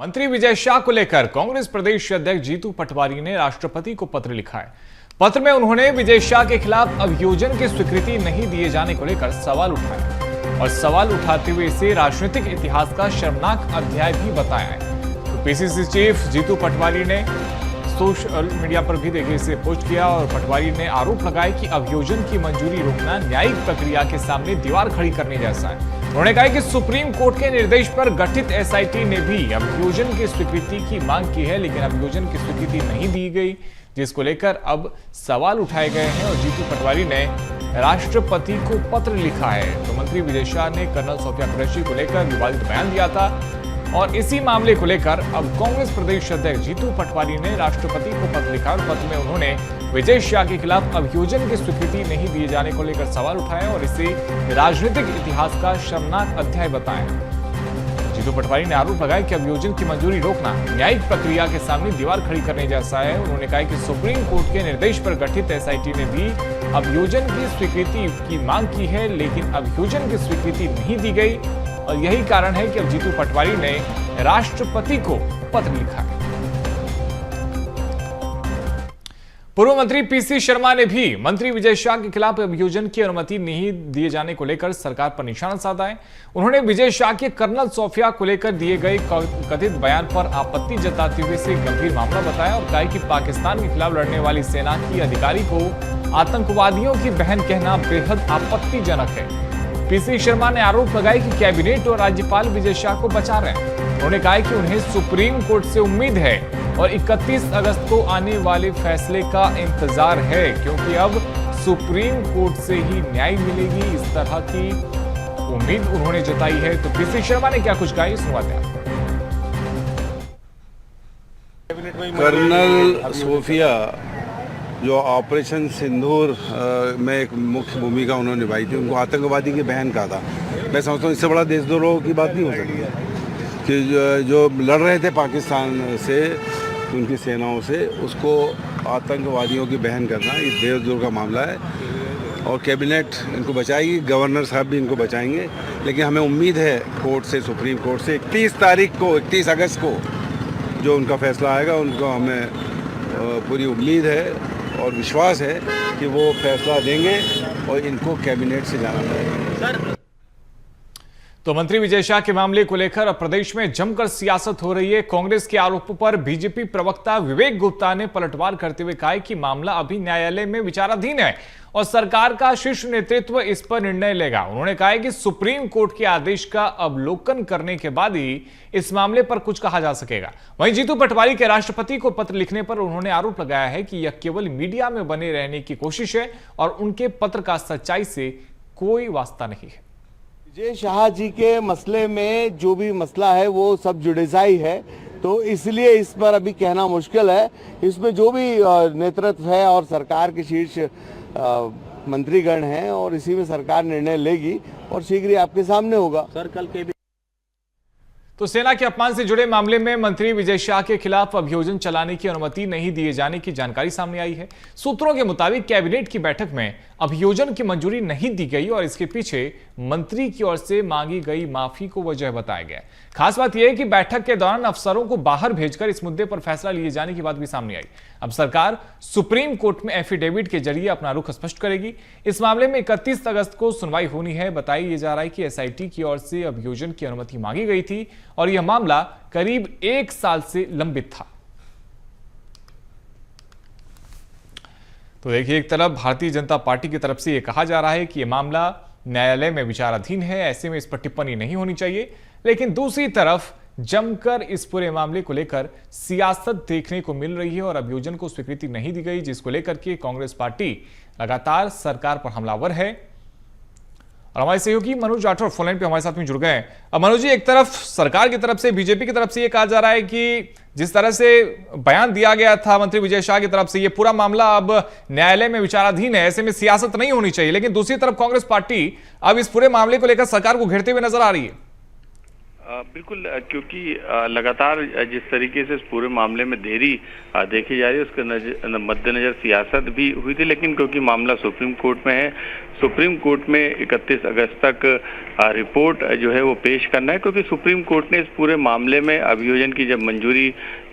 मंत्री विजय शाह को लेकर कांग्रेस प्रदेश अध्यक्ष जीतू पटवारी ने राष्ट्रपति को पत्र लिखा है। पत्र में उन्होंने विजय शाह के खिलाफ अभियोजन की स्वीकृति नहीं दिए जाने को लेकर सवाल उठाया और सवाल उठाते हुए इसे राजनीतिक इतिहास का शर्मनाक अध्याय भी बताया है। तो पीसीसी चीफ जीतू पटवारी ने सोशल मीडिया पर भी देखिए इसे पोस्ट किया और पटवारी ने आरोप लगाया कि अभियोजन की मंजूरी रोकना न्यायिक प्रक्रिया के सामने दीवार खड़ी करने जैसा है। उन्होंने कहा कि सुप्रीम कोर्ट के निर्देश पर गठित एसआईटी ने भी अभियोजन की स्वीकृति की मांग की है, लेकिन अभियोजन की स्वीकृति नहीं दी गई, जिसको लेकर अब सवाल उठाए गए हैं और जीतू पटवारी ने राष्ट्रपति को पत्र लिखा है। तो मंत्री विजय शाह ने कर्नल सोफिया कुरैशी को लेकर विवादित बयान दिया था और इसी मामले को लेकर अब कांग्रेस प्रदेश अध्यक्ष जीतू पटवारी ने राष्ट्रपति को पत्र लिखा और पत्र में उन्होंने विजय शाह के खिलाफ अभियोजन की स्वीकृति नहीं दिए जाने को लेकर सवाल उठाया और इसे राजनीतिक इतिहास का शर्मनाक अध्याय बताया। जीतू पटवारी ने आरोप लगाया कि अभियोजन की मंजूरी रोकना न्यायिक प्रक्रिया के सामने दीवार खड़ी करने जैसा है। उन्होंने कहा कि सुप्रीम कोर्ट के निर्देश पर गठित एसआईटी ने भी अभियोजन की स्वीकृति की मांग की है, लेकिन अभियोजन की स्वीकृति नहीं दी गई और यही कारण है कि अब जीतू पटवारी ने राष्ट्रपति को पत्र लिखा है। पूर्व मंत्री पीसी शर्मा ने भी मंत्री विजय शाह के खिलाफ अभियोजन की अनुमति नहीं दिए जाने को लेकर सरकार पर निशाना साधा है। उन्होंने विजय शाह के कर्नल सोफिया को लेकर दिए गए कथित बयान पर आपत्ति जताते हुए इसे गंभीर मामला बताया और कहा कि पाकिस्तान के खिलाफ लड़ने वाली सेना की अधिकारी को आतंकवादियों की बहन कहना बेहद आपत्तिजनक है। पीसी शर्मा ने आरोप लगाया कि कैबिनेट और राज्यपाल विजय शाह को बचा रहे हैं। उन्होंने कहा कि उन्हें सुप्रीम कोर्ट से उम्मीद है और 31 अगस्त को आने वाले फैसले का इंतजार है, क्योंकि अब सुप्रीम कोर्ट से ही न्याय मिलेगी, इस तरह की उम्मीद उन्होंने जताई है। तो पीसी शर्मा ने क्या कुछ कहा, सुनवाते हैं। कर्नल सोफिया जो ऑपरेशन सिंदूर में एक मुख्य भूमिका उन्होंने निभाई थी, उनको आतंकवादी की बहन कहा था। मैं समझता हूँ इससे बड़ा देशद्रोह की बात नहीं हो सकती है कि जो लड़ रहे थे पाकिस्तान से, उनकी सेनाओं से, उसको आतंकवादियों की बहन करना ये देशद्रोह का मामला है और कैबिनेट इनको बचाएगी, गवर्नर साहब भी इनको बचाएंगे। लेकिन हमें उम्मीद है कोर्ट से, सुप्रीम कोर्ट से 31 अगस्त को जो उनका फैसला आएगा, उनको हमें पूरी उम्मीद है और विश्वास है कि वो फैसला देंगे और इनको कैबिनेट से जाना पड़ेगा। तो मंत्री विजय शाह के मामले को लेकर अब प्रदेश में जमकर सियासत हो रही है। कांग्रेस के आरोपों पर बीजेपी प्रवक्ता विवेक गुप्ता ने पलटवार करते हुए कहा कि मामला अभी न्यायालय में विचाराधीन है और सरकार का शीर्ष नेतृत्व इस पर निर्णय लेगा। उन्होंने कहा कि सुप्रीम कोर्ट के आदेश का अवलोकन करने के बाद ही इस मामले पर कुछ कहा जा सकेगा। वहीं जीतू पटवारी के राष्ट्रपति को पत्र लिखने पर उन्होंने आरोप लगाया है कि यह केवल मीडिया में बने रहने की कोशिश है और उनके पत्र का सच्चाई से कोई वास्ता नहीं है। विजय शाह जी के मसले में जो भी मसला है वो सब जुडिसाई है, तो इसलिए इस पर अभी कहना मुश्किल है। इसमें जो भी नेतृत्व है और सरकार के शीर्ष मंत्रीगण हैं और इसी में सरकार निर्णय लेगी और शीघ्र ही आपके सामने होगा। सर कल के तो सेना के अपमान से जुड़े मामले में मंत्री विजय शाह के खिलाफ अभियोजन चलाने की अनुमति नहीं दिए जाने की जानकारी सामने आई है। सूत्रों के मुताबिक कैबिनेट की बैठक में अभियोजन की मंजूरी नहीं दी गई और इसके पीछे मंत्री की ओर से मांगी गई माफी को वजह बताया गया। खास बात यह है कि बैठक के दौरान अफसरों को बाहर भेजकर इस मुद्दे पर फैसला लिए जाने की बात भी सामने आई। अब सरकार सुप्रीम कोर्ट में एफिडेविट के जरिए अपना रुख स्पष्ट करेगी। इस मामले में 31 अगस्त को सुनवाई होनी है। बताया जा रहा है कि एसआईटी की ओर से अभियोजन की अनुमति मांगी गई थी और यह मामला करीब 1 साल से लंबित था। तो देखिए, एक तरफ भारतीय जनता पार्टी की तरफ से यह कहा जा रहा है कि यह मामला न्यायालय में विचाराधीन है, ऐसे में इस पर टिप्पणी नहीं होनी चाहिए, लेकिन दूसरी तरफ जमकर इस पूरे मामले को लेकर सियासत देखने को मिल रही है और अभियोजन को स्वीकृति नहीं दी गई, जिसको लेकर के कांग्रेस पार्टी लगातार सरकार पर हमलावर है। और हमारे सहयोगी मनोज राठौर फोनलाइन पे हमारे साथ में जुड़ गए हैं। अब मनोज जी, एक तरफ सरकार की तरफ से, बीजेपी की तरफ से ये कहा जा रहा है कि जिस तरह से बयान दिया गया था मंत्री विजय शाह की तरफ से, ये पूरा मामला अब न्यायालय में विचाराधीन है, ऐसे में सियासत नहीं होनी चाहिए, लेकिन दूसरी तरफ कांग्रेस पार्टी अब इस पूरे मामले को लेकर सरकार को घेरते हुए नजर आ रही है। बिल्कुल, क्योंकि लगातार जिस तरीके से इस पूरे मामले में देरी देखी जा रही है, उसके मद्देनजर सियासत भी हुई थी, लेकिन क्योंकि मामला सुप्रीम कोर्ट में है, सुप्रीम कोर्ट में 31 अगस्त तक रिपोर्ट जो है वो पेश करना है, क्योंकि सुप्रीम कोर्ट ने इस पूरे मामले में अभियोजन की जब मंजूरी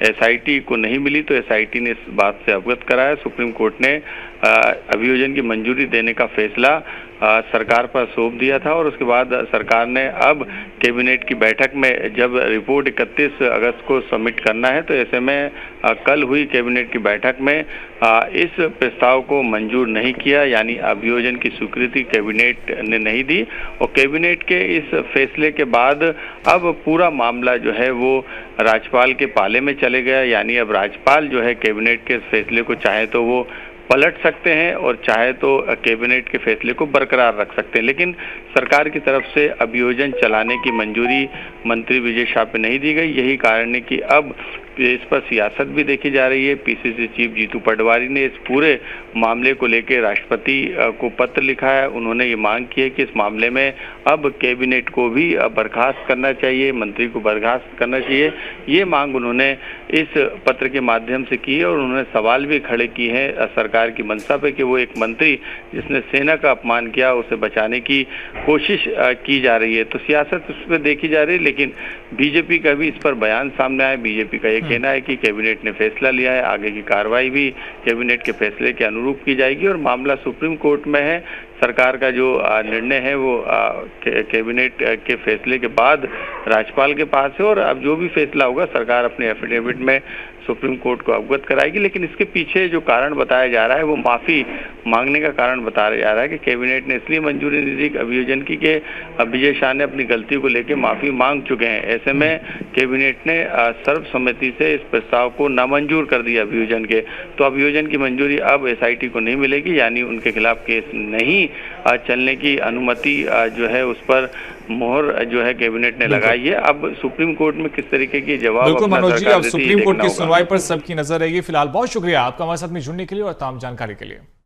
एसआईटी को नहीं मिली तो एसआईटी ने इस बात से अवगत कराया। सुप्रीम कोर्ट ने अभियोजन की मंजूरी देने का फैसला सरकार पर सौंप दिया था और उसके बाद सरकार ने अब कैबिनेट की बैठक में जब रिपोर्ट 31 अगस्त को सबमिट करना है, तो ऐसे में कल हुई कैबिनेट की बैठक में इस प्रस्ताव को मंजूर नहीं किया, यानी अभियोजन की स्वीकृति कैबिनेट ने नहीं दी। और कैबिनेट के इस फैसले के बाद अब पूरा मामला जो है वो राज्यपाल के पाले में चले गया, यानी अब राज्यपाल जो है कैबिनेट के फैसले को चाहे तो वो पलट सकते हैं और चाहे तो कैबिनेट के फैसले को बरकरार रख सकते हैं। लेकिन सरकार की तरफ से अभियोजन चलाने की मंजूरी मंत्री विजय शाह पे नहीं दी गई। यही कारण है कि अब इस पर सियासत भी देखी जा रही है। पीसीसी चीफ जीतू पटवारी ने इस पूरे मामले को लेकर राष्ट्रपति को पत्र लिखा है। उन्होंने ये मांग की है कि इस मामले में अब कैबिनेट को भी बर्खास्त करना चाहिए, मंत्री को बर्खास्त करना चाहिए। ये मांग उन्होंने इस पत्र के माध्यम से की है और उन्होंने सवाल भी खड़े किए हैं सरकार की मंशा पे कि वो एक मंत्री जिसने सेना का अपमान किया उसे बचाने की कोशिश की जा रही है। तो सियासत उस पर देखी जा रही है, लेकिन बीजेपी का भी इस पर बयान सामने आया। बीजेपी का ये कहना है कि कैबिनेट ने फैसला लिया है, आगे की कार्रवाई भी कैबिनेट के फैसले के अनुरूप की जाएगी और मामला सुप्रीम कोर्ट में है। सरकार का जो निर्णय है वो कैबिनेट के फैसले के बाद राज्यपाल के पास है और अब जो भी फैसला होगा सरकार अपने एफिडेविट में सुप्रीम कोर्ट को अवगत कराएगी। लेकिन इसके पीछे जो कारण बताया जा रहा है वो माफ़ी मांगने का कारण बताया जा रहा है कि कैबिनेट ने इसलिए मंजूरी नहीं दी अभियोजन की कि विजय शाह ने अपनी गलती को लेकर माफ़ी मांग चुके हैं। ऐसे में कैबिनेट ने सर्वसम्मति से इस प्रस्ताव को नामंजूर कर दिया अभियोजन के। तो अभियोजन की मंजूरी अब एसआईटी को नहीं मिलेगी, यानी उनके खिलाफ केस नहीं चलने की अनुमति जो है उस पर मोहर जो है कैबिनेट ने लगाई है। अब सुप्रीम कोर्ट में किस तरीके की जवाब बिल्कुल मनोज जी, अब सुप्रीम कोर्ट की होगा। सुनवाई पर सबकी नजर रहेगी। फिलहाल बहुत शुक्रिया आपका हमारे साथ में जुड़ने के लिए और तमाम जानकारी के लिए।